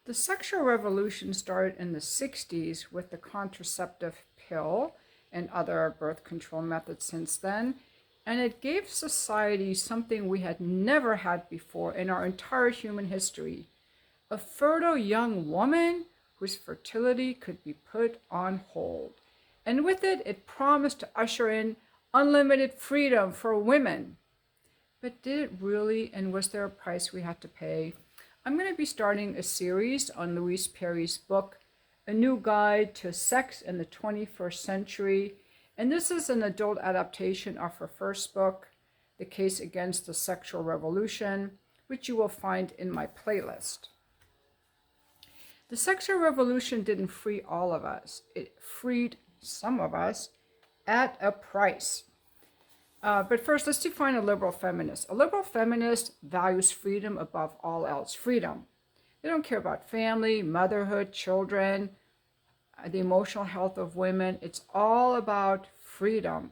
The sexual revolution started in the 60s with the contraceptive pill and other birth control methods since then, and it gave society something we had never had before in our entire human history: a fertile young woman whose fertility could be put on hold. And with it, it promised to usher in unlimited freedom for women. But did it really, and was there a price we had to pay? I'm going to be starting a series on Louise Perry's book, A New Guide to Sex in the 21st Century. And this is an adult adaptation of her first book, The Case Against the Sexual Revolution, which you will find in my playlist. The sexual revolution didn't free all of us. It freed some of us at a price. But first, let's define a liberal feminist. A liberal feminist values freedom above all else. Freedom. They don't care about family, motherhood, children, the emotional health of women. It's all about freedom.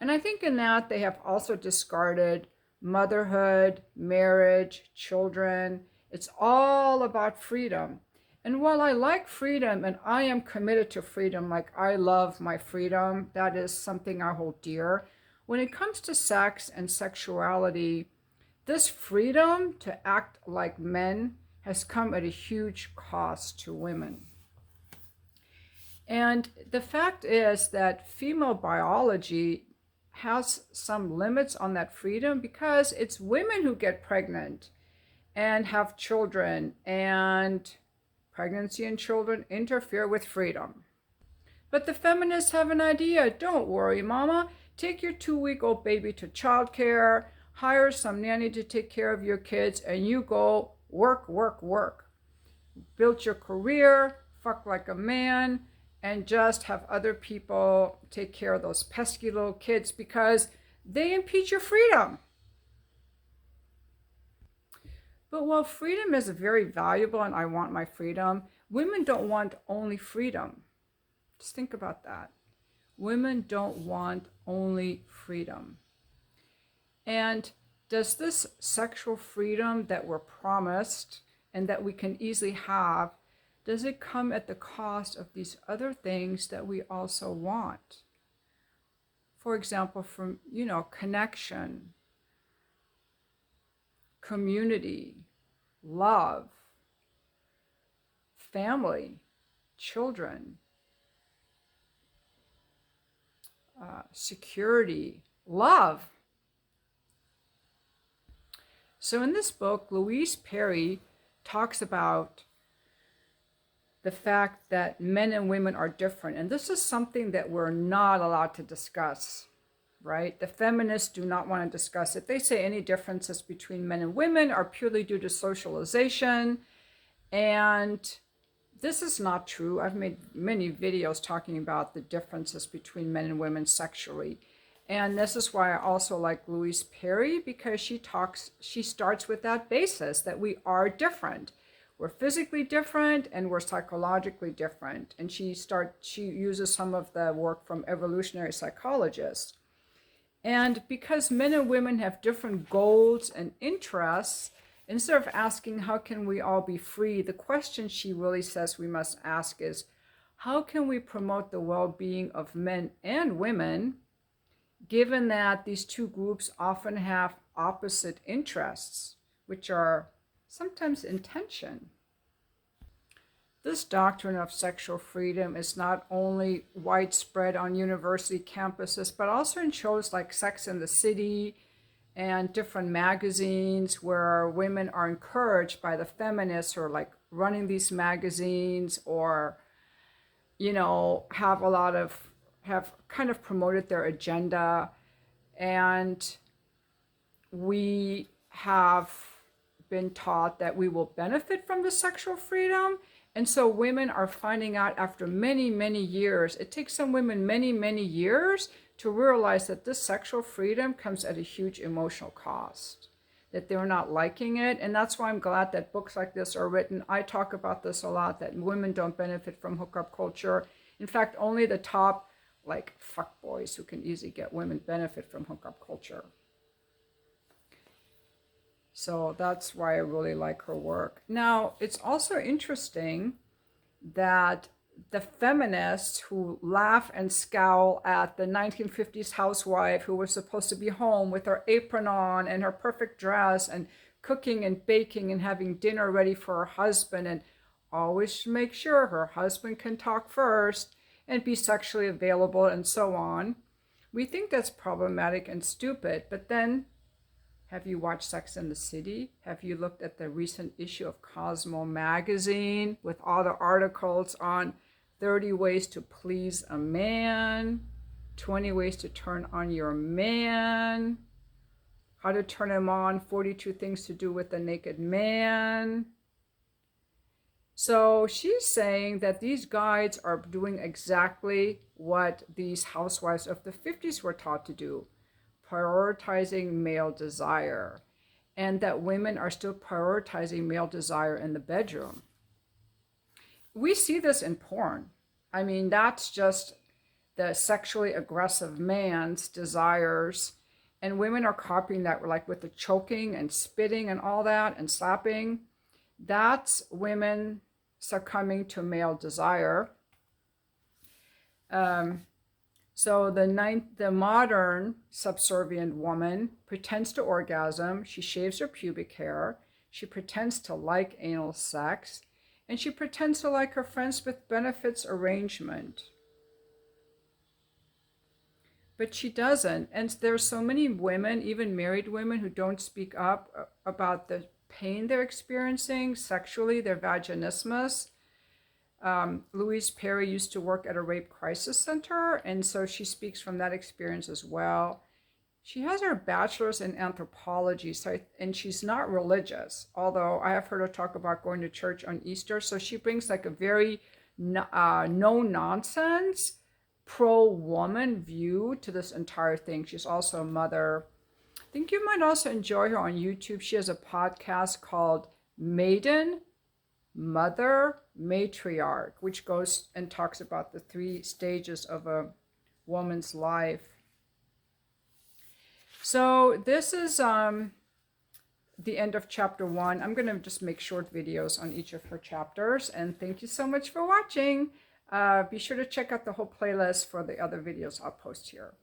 And I think in that they have also discarded motherhood, marriage, children. It's all about freedom. And while I like freedom and I am committed to freedom, like I love my freedom, that is something I hold dear. When it comes to sex and sexuality, this freedom to act like men has come at a huge cost to women. And the fact is that female biology has some limits on that freedom because it's women who get pregnant and have children, and pregnancy and children interfere with freedom. But the feminists have an idea. Don't worry, mama. Take your 2-week-old baby to childcare, hire some nanny to take care of your kids, and you go work, work, work. Build your career, fuck like a man, and just have other people take care of those pesky little kids because they impede your freedom. But while freedom is very valuable and I want my freedom, women don't want only freedom. Just think about that. Women don't want only freedom. And does this sexual freedom that we're promised and that we can easily have, does it come at the cost of these other things that we also want? For example, from, connection, community, love, family, children, security, love. So in this book, Louise Perry talks about the fact that men and women are different. And this is something that we're not allowed to discuss, right? The feminists do not want to discuss it. They say any differences between men and women are purely due to socialization. And this is not true. I've made many videos talking about the differences between men and women sexually. And this is why I also like Louise Perry, because she starts with that basis that we are different. We're physically different and we're psychologically different. And she uses some of the work from evolutionary psychologists. And because men and women have different goals and interests, instead of asking how can we all be free, the question she really says we must ask is, how can we promote the well-being of men and women, given that these two groups often have opposite interests, which are sometimes in tension? This doctrine of sexual freedom is not only widespread on university campuses, but also in shows like Sex and the City and different magazines where women are encouraged by the feminists who are like running these magazines, or, have kind of promoted their agenda. And we have been taught that we will benefit from the sexual freedom. And so women are finding out after many, many years, it takes some women many, many years to realize that this sexual freedom comes at a huge emotional cost, that they're not liking it. And that's why I'm glad that books like this are written. I talk about this a lot, that women don't benefit from hookup culture. In fact, only the top fuckboys who can easily get women benefit from hookup culture. So that's why I really like her work. Now, it's also interesting that the feminists who laugh and scowl at the 1950s housewife who was supposed to be home with her apron on and her perfect dress and cooking and baking and having dinner ready for her husband and always make sure her husband can talk first and be sexually available and so on. We think that's problematic and stupid, but then have you watched Sex and the City? Have you looked at the recent issue of Cosmo magazine with all the articles on 30 ways to please a man, 20 ways to turn on your man, how to turn him on, 42 things to do with a naked man? So she's saying that these guides are doing exactly what these housewives of the 50s were taught to do, prioritizing male desire, and that women are still prioritizing male desire in the bedroom. We see this in porn. I mean, that's just the sexually aggressive man's desires, and women are copying that, like with the choking and spitting and all that and slapping. That's women succumbing to male desire. So the modern subservient woman pretends to orgasm, she shaves her pubic hair, she pretends to like anal sex, and she pretends to like her friends with benefits arrangement. But she doesn't. And there's so many women, even married women, who don't speak up about the pain they're experiencing sexually, their vaginismus. Louise Perry used to work at a rape crisis center, and so she speaks from that experience as well. She has her bachelor's in anthropology, and she's not religious, although I have heard her talk about going to church on Easter. So she brings like a very no-nonsense, pro-woman view to this entire thing. She's also a mother. I think you might also enjoy her on YouTube. She has a podcast called Maiden, Mother, Matriarch, which goes and talks about the 3 stages of a woman's life. So this is the end of chapter 1. I'm going to just make short videos on each of her chapters, and thank you so much for watching. Be sure to check out the whole playlist for the other videos I'll post here.